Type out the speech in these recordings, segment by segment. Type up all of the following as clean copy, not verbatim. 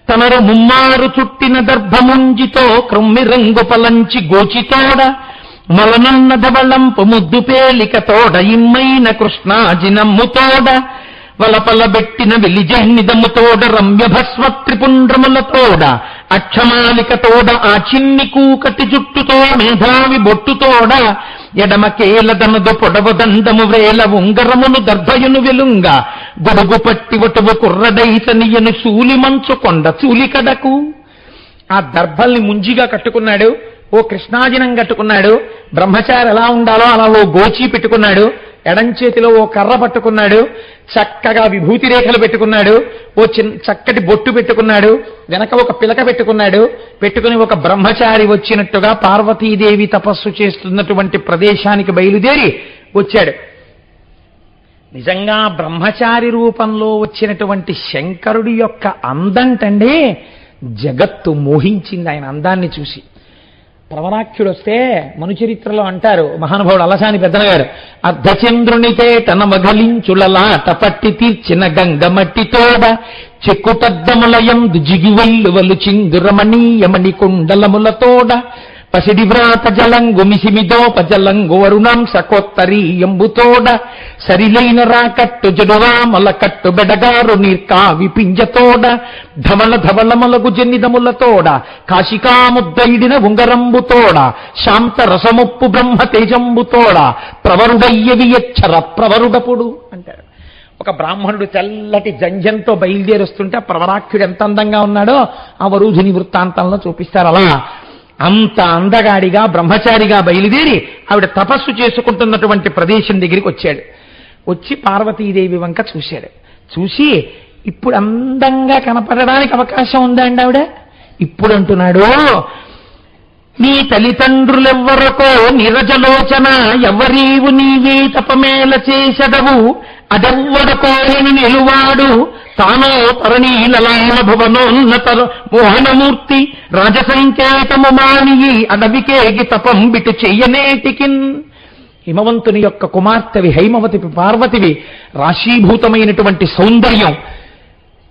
తనరు ముమ్మారు చుట్టిన దర్భముంజితో క్రొమ్మి రంగు పలంచి గోచితోడ మలనున్న ధవళంపు ముద్దు పేలికతోడ ఇమ్మైన కృష్ణాజినమ్ముతోడ వలపలబెట్టిన వెలిజహ్నిదముతోడ రమ్య భస్వ త్రిపుండ్రములతోడ అక్షమాలికతోడ ఆ చిన్ని కూకటి జుట్టుతో మేధావి బొట్టుతోడ ఎడమకేలదనదు పొడవ దండము వ్రేల ఉంగరమును దర్భయును వెలుంగ గొడుగు పట్టి ఒటువు కుర్రడైతనియను శూలి మంచు కొండ చూలికడకు ఆ దర్భల్ని ముంజిగా కట్టుకున్నాడు, ఓ కృష్ణాజినం కట్టుకున్నాడు. బ్రహ్మచారి ఎలా ఉండాలో అలా ఓ గోచి పెట్టుకున్నాడు, ఎడం చేతిలో ఓ కర్ర పట్టుకున్నాడు, చక్కగా విభూతి రేఖలు పెట్టుకున్నాడు, ఓ చక్కటి బొట్టు పెట్టుకున్నాడు, వెనక ఒక పిలక పెట్టుకుని ఒక బ్రహ్మచారి వచ్చినట్టుగా పార్వతీదేవి తపస్సు చేస్తున్నటువంటి ప్రదేశానికి బయలుదేరి వచ్చాడు. నిజంగా బ్రహ్మచారి రూపంలో వచ్చినటువంటి శంకరుడి యొక్క అందంటండి జగత్తు మోహించింది ఆయన అందాన్ని చూసి. ప్రవరాఖ్యుడు వస్తే మనుచరిత్రలో అంటారు మహానుభావుడు అలసాని పెద్దనగారు, అర్ధచంద్రునితే తన మగలించులలాట పట్టి తీర్చిన గంగమట్టితోడ చెక్కుటద్దములయందు జిగివల్లువలు చిందురమణీయమణి కుండలములతోడ పసిడి వ్రాత జలంగు మిసిమిదోప జలంగు వరుణాంశ కొత్తరీయంబుతోడ సరిలైన రాకట్టు జడురామల కట్టు బెడగారు నీర్కావి పింజతోడ ధవళ ధవళమలగు జన్నిదములతోడ కాశికాముద్దైడిన ఉంగరంబుతోడ శాంత రసముప్పు బ్రహ్మ తేజంబుతోడ ప్రవరుడయ్యవి యచ్చర ప్రవరుడపుడు అంటారు. ఒక బ్రాహ్మణుడు తెల్లటి జంజంతో బయలుదేరుస్తుంటే ప్రవరాఖ్యుడు ఎంత అందంగా ఉన్నాడో ఆ వరూధిని వృత్తాంతంలో చూపిస్తారు. అలా అంత అందగాడిగా బ్రహ్మచారిగా బయలుదేరి ఆవిడ తపస్సు చేసుకుంటున్నటువంటి ప్రదేశం దగ్గరికి వచ్చాడు. వచ్చి పార్వతీదేవి వంక చూశాడు. చూసి ఇప్పుడు అందంగా కనపడడానికి అవకాశం ఉందండి ఆవిడ. ఇప్పుడు అంటున్నాడు, నీ తల్లిదండ్రులెవ్వరకో నిరజలోచన ఎవరీవు నీవే తపమేల చేసెదవు అదెవ్వరకో నిలువాడు తానో తరణీలలాల భువనోన్నత మోహనమూర్తి రాజసంకేతము మానియి అడవికేగి తపం బిటు చెయ్యనేటికిన్. హిమవంతుని యొక్క కుమార్తెవి, హైమవతివి, పార్వతివి, రాశీభూతమైనటువంటి సౌందర్యం.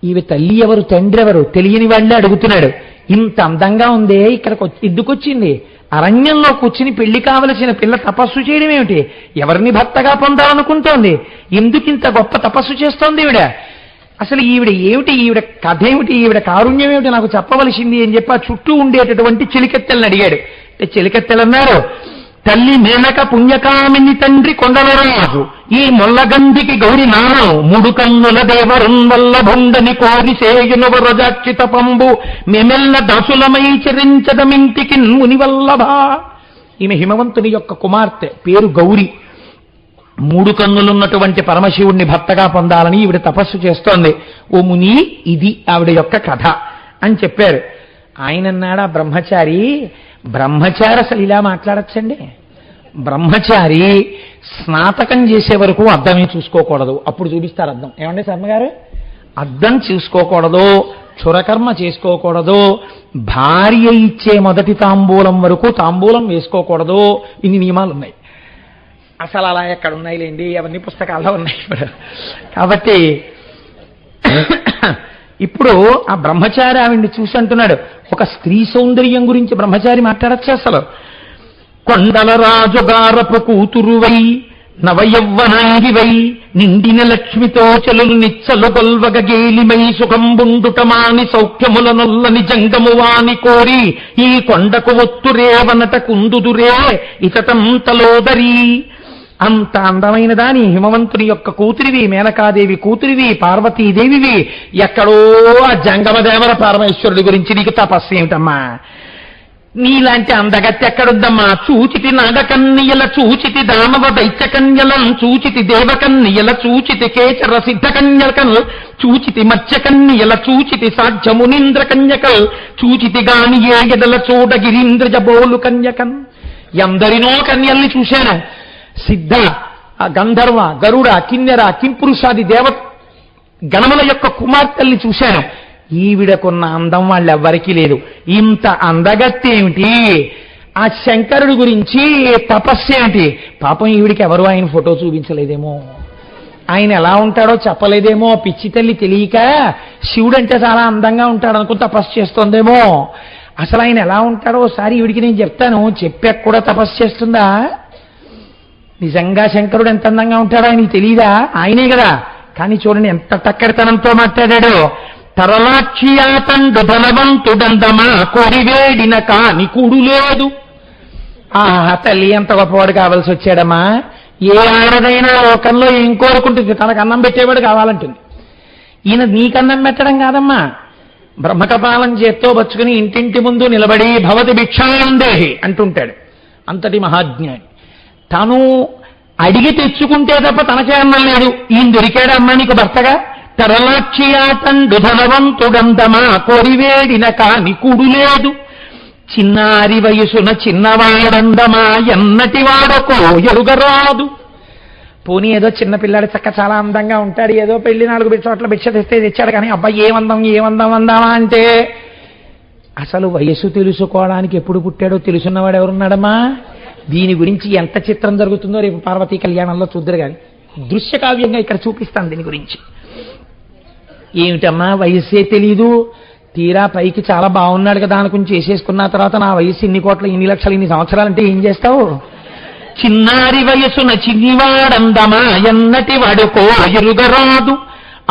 ఈమె తల్లి ఎవరు తండ్రి ఎవరు తెలియని వాళ్ళే అడుగుతున్నాడు. ఇంత అందంగా ఉందే ఇక్కడికి ఎందుకొచ్చింది? అరణ్యంలో కూర్చుని పెళ్లి కావలసిన పిల్ల తపస్సు చేయడం ఏమిటి? ఎవరిని భర్తగా పొందాలనుకుంటోంది? ఎందుకింత గొప్ప తపస్సు చేస్తోంది ఈవిడ? అసలు ఈవిడ ఏమిటి? ఈవిడ కథ ఏమిటి? ఈవిడ కారుణ్యం ఏమిటి? నాకు చెప్పవలసింది అని చెప్పి ఆ చుట్టూ ఉండేటటువంటి చిలికెత్తెలను అడిగాడు. చిలికెత్తెలు అన్నారు, తల్లి మేనక పుణ్యకామిని తండ్రి కొండలరాజు ఈ మొల్లగంధికి గౌరి నానం మూడు కన్నుల దేవరున్ వల్ల భొండని కోరి సేయును వరజాక్షిత పంబు మెమెల్ల దాసులమై చరించదమింటికి మునివల్లభా. ఈమె హిమవంతుని యొక్క కుమార్తె, పేరు గౌరి. మూడు కన్నులున్నటువంటి పరమశివుణ్ణి భర్తగా పొందాలని ఈవిడ తపస్సు చేస్తోంది. ఓ ముని, ఇది ఆవిడ యొక్క కథ అని చెప్పారు. ఆయనన్నాడా బ్రహ్మచారి అసలు ఇలా మాట్లాడచ్చండి? బ్రహ్మచారి స్నాతకం చేసే వరకు అద్దమే చూసుకోకూడదు, అప్పుడు చూపిస్తారు అద్దం. ఏమండి శర్మగారు? అద్దం చూసుకోకూడదు, క్షురకర్మ చేసుకోకూడదు, భార్య ఇచ్చే మొదటి తాంబూలం వరకు తాంబూలం వేసుకోకూడదు. ఇన్ని నియమాలు ఉన్నాయి. అసలు అలా ఎక్కడ ఉన్నాయిలేండి, అవన్నీ పుస్తకాల్లో ఉన్నాయి. కాబట్టి ఇప్పుడు ఆ బ్రహ్మచారి ఆవిడ్ని చూసి అంటున్నాడు, ఒక స్త్రీ సౌందర్యం గురించి బ్రహ్మచారి మాట్లాడచ్చు అసలు. కొండల రాజుగారపు కూతురువై నవయవ్వనాంగివై నిండిన లక్ష్మితో చెలులు నిచ్చలు గొల్వగ గేలిమై సుఖంబుండుటమాని సౌఖ్యముల నొల్లని జంగము వాని కోరి ఈ కొండకు ఒత్తురేవనట కుందుదురే ఇతటంతలోదరి. అంత అందమైన దాని హిమవంతుని యొక్క కూతురివి, మేనకాదేవి కూతురివి, పార్వతీదేవివి. ఎక్కడో ఆ జంగమదేవర పరమేశ్వరుడి గురించి నీకు తపస్సు ఏమిటమ్మా? నీలాంటి అందగత్తి ఎక్కడుద్దమ్మా? చూచితి నాగకన్యల, చూచితి దానవ దైత్యకన్యలం, చూచితి దేవకన్యల, చూచితి కేచర సిద్ధకన్యకల్, చూచితి మత్స్యకన్యల, చూచితి సాధ్యమునింద్ర కన్యకల్, చూచితి గాని ఏ ఎదల చూడ గిరీంద్రజ బోలు కన్యకన్. ఎందరినో కన్యల్ని చూశాను. సిద్ధ, గంధర్వ, గరుడ, కిన్నెర, కింపురుషాది దేవ గణముల యొక్క కుమార్తెల్ని చూశాను. ఈవిడకున్న అందం వాళ్ళెవ్వరికీ లేదు. ఇంత అందగత్తి ఏమిటి? ఆ శంకరుడి గురించి తపస్సు ఏమిటి? పాపం ఈవిడికి ఎవరు ఆయన ఫోటో చూపించలేదేమో. ఆయన ఎలా ఉంటాడో చెప్పలేదేమో, పిచ్చి తల్లి తెలియక శివుడంటే చాలా అందంగా ఉంటాడు అనుకుని తపస్సు చేస్తోందేమో. అసలు ఆయన ఎలా ఉంటాడో ఒకసారి ఈవిడికి నేను చెప్తాను, చెప్పాక కూడా తపస్సు చేస్తుందా? నిజంగా శంకరుడు ఎంత అందంగా ఉంటాడో ఆయనకి తెలియదా? ఆయనే కదా. కానీ చూడండి ఎంత టక్కరితనంతో మాట్లాడాడో. తరలాక్షియాతండు ధనవంతుడందమా కొరివేడిన కాని కూడు లేదు. తల్లి ఎంత గొప్పవాడు కావాల్సి వచ్చాడమ్మా. ఏ ఆడదైనా లోకంలో ఏం కోరుకుంటుంది? తనకు అన్నం పెట్టేవాడు కావాలంటుంది. ఈయన నీకన్నం పెట్టడం కాదమ్మా, బ్రహ్మకపాలం చేత్తో బచ్చుకుని ఇంటింటి ముందు నిలబడి భవతి భిక్షాందేహి అంటుంటాడు. అంతటి మహాజ్ఞాని. తను అడిగి తెచ్చుకుంటే తప్ప తనకే అన్నం లేదు. ఈయన దొరికాడు అమ్మ నీకు భర్తగా. తరలాక్షియాతండు ధనవంతుడంతమా కొరివేడిన కాని కూడు లేదు. చిన్నారి వయసున చిన్నవాడందమా ఎన్నటి వాడకో ఎరుగరాదు. పోనీ ఏదో చిన్నపిల్లాడు చక్క చాలా అందంగా ఉంటాడు, ఏదో పెళ్లి 4 చోట్ల భిక్ష తెస్తే తెచ్చాడు, కానీ అబ్బాయి ఏమందం అందామా అంటే అసలు వయసు తెలుసుకోవడానికి ఎప్పుడు పుట్టాడో తెలుసున్నవాడు ఎవరున్నాడమ్మా? దీని గురించి ఎంత చిత్రం జరుగుతుందో రేపు పార్వతీ కళ్యాణంలో చూద్దరు. కానీ దృశ్యకావ్యంగా ఇక్కడ చూపిస్తాను దీని గురించి. ఏమిటమ్మా వయస్సే తెలీదు, తీరా పైకి చాలా బాగున్నాడు కదా అనుకుని చేసేసుకున్న తర్వాత నా వయస్సు ఇన్ని కోట్ల, ఇన్ని లక్షలు, ఇన్ని సంవత్సరాలంటే ఏం చేస్తావు? చిన్నారి వయసున చిన్నివాడందమా ఎన్నటి వాడుకో ఎరుగరాదు.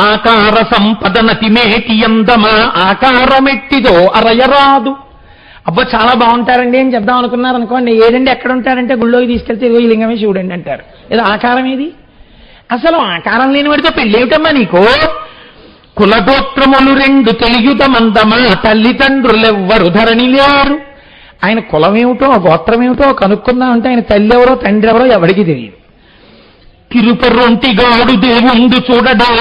ఆకార సంపదనతి మేటి అందమా ఆకారమెట్టిదో అరయరాదు. అబ్బా చాలా బాగుంటారండి అని చెప్దాం అనుకున్నారు అనుకోండి, ఏదండి ఎక్కడ ఉంటారంటే గుళ్ళోకి తీసుకెళ్తే ఇదిగో ఈ లింగమే చూడండి అంటారు. ఏదో ఆకారం ఏది? అసలు ఆకారం లేని వాడితో పెళ్ళేమిటమ్మా నీకు? కులగోత్రములు 2 తెలియుతమందమా తల్లిదండ్రులెవ్వరు ధరణి లేరు. ఆయన కులమేమిటో గోత్రమేమిటో కనుక్కుందామంటే ఆయన తల్లి ఎవరో తండ్రి ఎవరో ఎవరికి తెలియదు. తిరుపరొంటిగాడు దేవుండు చూడడే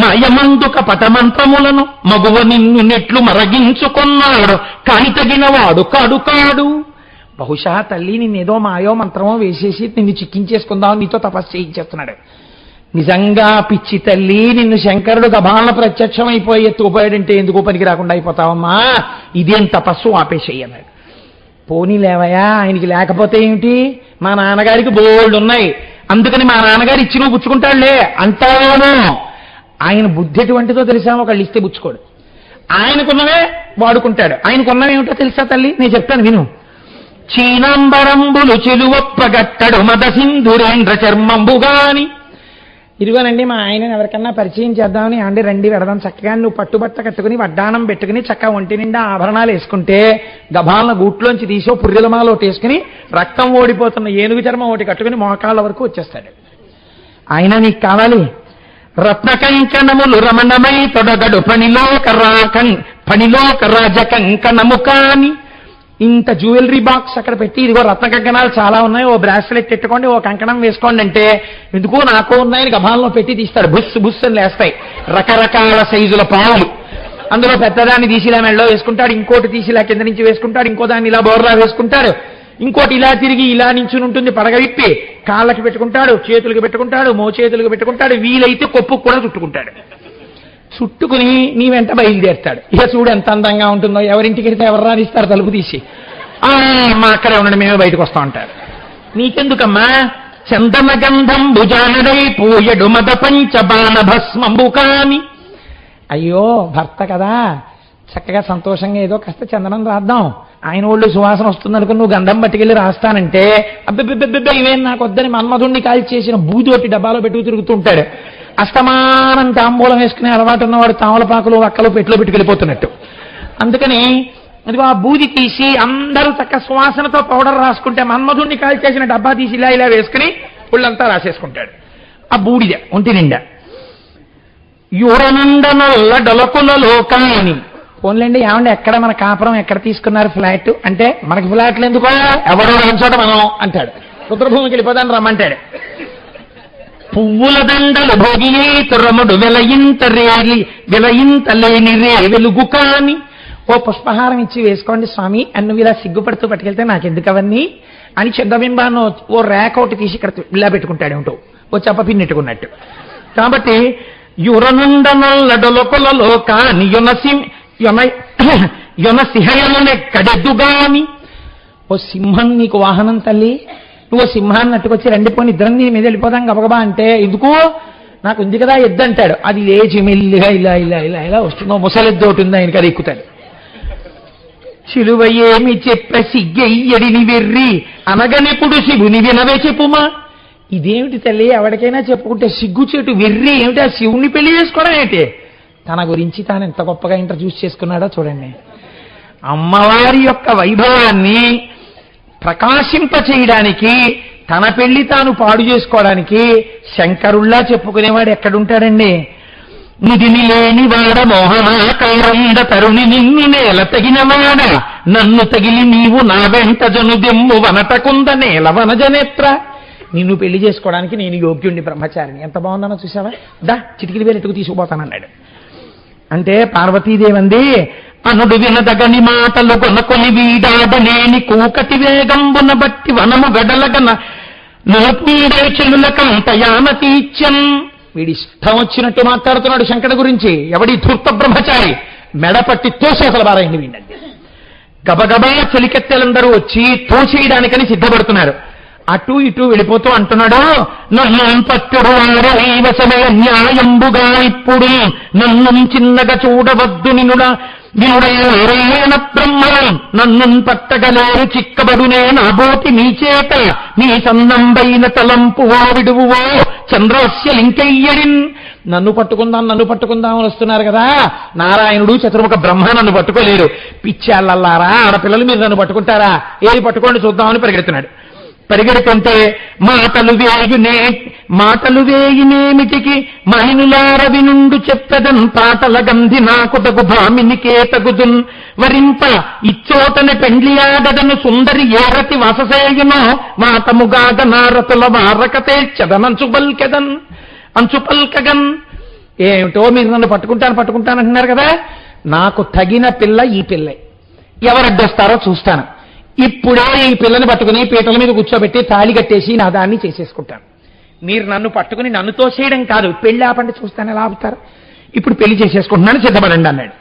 మాయమందుక పటమంత్రములను మగువ నిన్ను నెట్లు మరగించుకున్నాడు కాని తగినవాడు కాడు కాడు. బహుశా తల్లి నిన్నేదో మాయో మంత్రమో వేసేసి నిన్ను చిక్కించేసుకుందాం నీతో తపస్సు చేయించేస్తున్నాడు. నిజంగా పిచ్చి తల్లి, నిన్ను శంకరుడు గభాలన ప్రత్యక్షమైపోయి ఎత్తుకుపోయాడంటే ఎందుకు పనికి రాకుండా అయిపోతావమ్మా, ఇదేం తపస్సు ఆపేసేయన్నాడు. పోనీ లేవయా, ఆయనకి లేకపోతే ఏమిటి? మా నాన్నగారికి బోల్డ్ ఉన్నాయి, అందుకని మా నాన్నగారు ఇచ్చి నువ్వు పుచ్చుకుంటాడులే అంటావేమో. ఆయన బుద్ధి ఎటువంటిదో తెలుసా? ఒకళ్ళు ఇస్తే పుచ్చుకోడు, ఆయనకున్నవే వాడుకుంటాడు. ఆయనకున్నవేమిటో తెలుసా తల్లి? నేను చెప్తాను విను. చీనాంబరంబులు చెలువప్పగట్టడు మద సింధురేంద్ర చర్మంబుగాని. ఇదిగోనండి మా ఆయనని ఎవరికన్నా పరిచయం చేద్దామని, అండి రండి వెడదాం చక్కగా, నువ్వు పట్టుబట్ట కట్టుకుని వడ్డానం పెట్టుకుని చక్కగా ఒంటి నిండా ఆభరణాలు వేసుకుంటే గభాలన గూట్లోంచి తీసో పుర్రెలమాల ఒకటి వేసుకుని రక్తం ఓడిపోతున్న ఏనుగు చర్మం ఒకటి కట్టుకుని మోకాళ్ళ వరకు వచ్చేస్తాడు. ఆయన నీకు కావాలి? రత్నకంకణములు రమణమై తొడగడు పనిలోక రాజకంకణము కాని. ఇంత జ్యువెలరీ బాక్స్ అక్కడ పెట్టి ఇదిగో రత్న కంకణాలు చాలా ఉన్నాయి, ఓ బ్రాస్లెట్ పెట్టుకోండి, ఓ కంకణం వేసుకోండి అంటే ఎందుకో నాకు ఉన్నాయని గభాల్లో పెట్టి తీస్తాడు. బుస్ బుస్ అని లేస్తాయి రకరకాల సైజుల పావులు. అందులో పెద్దదాన్ని తీసి ఇలా మెళ్ళలో వేసుకుంటాడు, ఇంకోటి తీసి ఇలా కింద నుంచి వేసుకుంటాడు, ఇంకో దాన్ని ఇలా బోర్లా వేసుకుంటాడు, ఇంకోటి ఇలా తిరిగి ఇలా నించుని ఉంటుంది పడగ విప్పి, కాళ్ళకి పెట్టుకుంటాడు, చేతులకు పెట్టుకుంటాడు, మోచేతులకు పెట్టుకుంటాడు, వీలైతే కొప్పుకు కూడా చుట్టుకుంటాడు. చుట్టుకుని నీ వెంట బయలుదేరుతాడు. ఇక చూడు ఎంత అందంగా ఉంటుందో. ఎవరింటికి వెళ్తే ఎవరు రానిస్తారు తలుపు తీసి? మా అక్కడే ఉండండి మేమే బయటకు వస్తా ఉంటారు. నీకెందుకమ్మా? చందన గంధం భుజానడై పూయడు మద పంచబాణ భస్మంబు కాని. అయ్యో భర్త కదా, చక్కగా సంతోషంగా ఏదో కాస్త చందనం రాద్దాం, ఆయన ఒళ్ళు సువాసన వస్తుంది అనుకుని నువ్వు గంధం పట్టుకెళ్ళి రాస్తానంటే అబ్బెబ్బెబ్బెబ్బెబ్బ ఇవేం నాకు వద్దని మన్మధుణ్ణి కాల్చి చేసిన బూదోటి డబ్బాలో పెట్టుకు తిరుగుతూ ఉంటాడు. అస్తమానం తాంబూలం వేసుకునే అలవాటు ఉన్నవాడు తామలపాకులు వక్కలు పెట్టులో పెట్టుకెళ్ళిపోతున్నట్టు. అందుకని అదిగో ఆ బూది తీసి అందరూ చక్క సువాసనతో పౌడర్ రాసుకుంటే మన్మధుణ్ణి కాల్చి చేసిన డబ్బా తీసి ఇలా ఇలా వేసుకుని ఒళ్ళంతా రాసేసుకుంటాడు ఆ బూడిద ఒంటి నిండా. యురనందనల్ల డొలకులలో కాని. పోన్లేండి ఏమండి ఎక్కడ మన కాపురం ఎక్కడ తీసుకున్నారు ఫ్లాట్ అంటే, మనకి ఫ్లాట్లు ఎందుకో ఎవరో చోట మనం అంటాడు, రుద్రభూమికి వెళ్ళిపోదాన్ని రమ్మంటాడు. పువ్వుల దండలు భోగియే తురముడు వెలయింత లేని రే వెలుగు కాని. ఓ పుష్పహారం ఇచ్చి వేసుకోండి స్వామి అని నువ్వు ఇలా సిగ్గుపడుతూ పట్టుకెళ్తే నాకెందుకు అవన్నీ అని చంద్రబింబాన్ని ఓ రేఖ ఒకటి తీసి ఇక్కడ ఇలా పెట్టుకుంటాడు ఏమిటో ఓ చెప్ప పిన్నెట్టుకున్నట్టు. కాబట్టి యురనందనల్ల డొలకులలో కాని యొనసిహయనెక్కడెద్దుగాని. ఓ సింహం నీకు వాహనం తల్లి, నువ్వు సింహాన్ని అట్టుకొచ్చి రండి పోని ఇద్దరం నీ మీద వెళ్ళిపోదాం గబగబా అంటే ఎందుకు? నాకు ఉంది కదా ఎద్దు అంటాడు. అది లేచి మెల్లిగా ఇలా ఇలా ఇలా ఇలా వస్తుందో ముసలెద్దు ఒకటి ఉంది, ఆయనకి అది ఎక్కుతాడు. శిలువ ఏమి చెప్ప సిగ్గెయ్యడిని వెర్రి అనగనెప్పుడు శివుని వినవే చెప్పుమా. ఇదేమిటి తల్లి, ఎవరికైనా చెప్పుకుంటే సిగ్గుచేటు వెర్రి ఏమిటి, ఆ శివుణ్ణి పెళ్లి చేసుకోవడం ఏంటి? తన గురించి తాను ఎంత గొప్పగా ఇంట్రడ్యూస్ చేసుకున్నాడో చూడండి. అమ్మవారి యొక్క వైభవాన్ని ప్రకాశింపచేయడానికి, తన పెళ్లి తాను పాడు చేసుకోవడానికి శంకరుల్లా చెప్పుకునేవాడు ఎక్కడుంటాడండి? నిధిని లేని వాడ మోహనాకారంద తరుణి నిన్ను నేల తగినవాడ నన్ను తగిలి నీవు నా వెంట జనుదెమ్ము వనటకుంద నేల వనజనేత్ర. నిన్ను పెళ్లి చేసుకోవడానికి నేను యోగ్యుణ్ణి, బ్రహ్మచారిని. ఎంత బాగుందనో చూసావా? దా చిటికిలి వేలెట్టుకు తీసుకుపోతానన్నాడు. అంటే పార్వతీదేవి అంది, అనుడు వినదగని మాటలు కొనకొని వీడాడనేని కూకటి వేగంబున బట్టి వనము గడలగన నలుపీడే చెలుల కంతయాన తీర్చం. వీడి ఇష్టం వచ్చినట్టు మాట్లాడుతున్నాడు శంకర గురించి. ఎవడి ధూర్త బ్రహ్మచారి మెడపట్టి తోసేసలు బారైంది వీడండి. గబగబా చెలికెత్తెలందరూ వచ్చి తోసేయడానికని సిద్ధపడుతున్నారు. అటు ఇటు వెళ్ళిపోతూ అంటున్నాడు, నన్ను పట్టుడు వశమే న్యాయంబుగా ఇప్పుడు నన్ను చిన్నగా చూడవద్దు నినుడ వినుడైన బ్రహ్మం నన్ను పట్టగలేరు చిక్కబడునే నాబోటి నీ చేత నీ సన్నంబైన తలంపువో విడువువో చంద్రస్య లింకయ్యడిన్. నన్ను పట్టుకుందాం వస్తున్నారు కదా, నారాయణుడు చతుర్ముఖ బ్రహ్మ నన్ను పట్టుకోలేరు. పిచ్చాళ్ళల్లారా, ఆడపిల్లలు మీరు నన్ను పట్టుకుంటారా? ఏది పట్టుకోండి చూద్దామని పరిగెడుతున్నాడు. పరిగెడుతుంటే మాటలు వేయినేమిటికి మహిళలారవి నుండు చెప్పదన్ పాటల గంధి నాకుటకు భామినికే తగుదున్ వరింప ఇచ్చోటని పెండ్లియాడదను సుందరి ఏరతి వససేయునో మాతముగాగ నారతుల వారకతే చదనంచుపల్కెదన్ అంచుపల్కగన్. ఏమిటో మీరు నన్ను పట్టుకుంటానంటున్నారు కదా, నాకు తగిన పిల్ల ఈ పిల్లే. ఎవరడ్డొస్తారో చూస్తాను. ఇప్పుడే ఈ పిల్లని పట్టుకుని పీటల మీద కూర్చోబెట్టి తాళి కట్టేసి నా దాన్ని చేసేసుకుంటాను. మీరు నన్ను పట్టుకుని నన్ను తోసేయడం కాదు, పెళ్లి ఆపండి చూస్తాను ఎలా ఆపుతారు. ఇప్పుడు పెళ్లి చేసేసుకుంటున్నాను, సిద్ధపడండి అన్నాడు.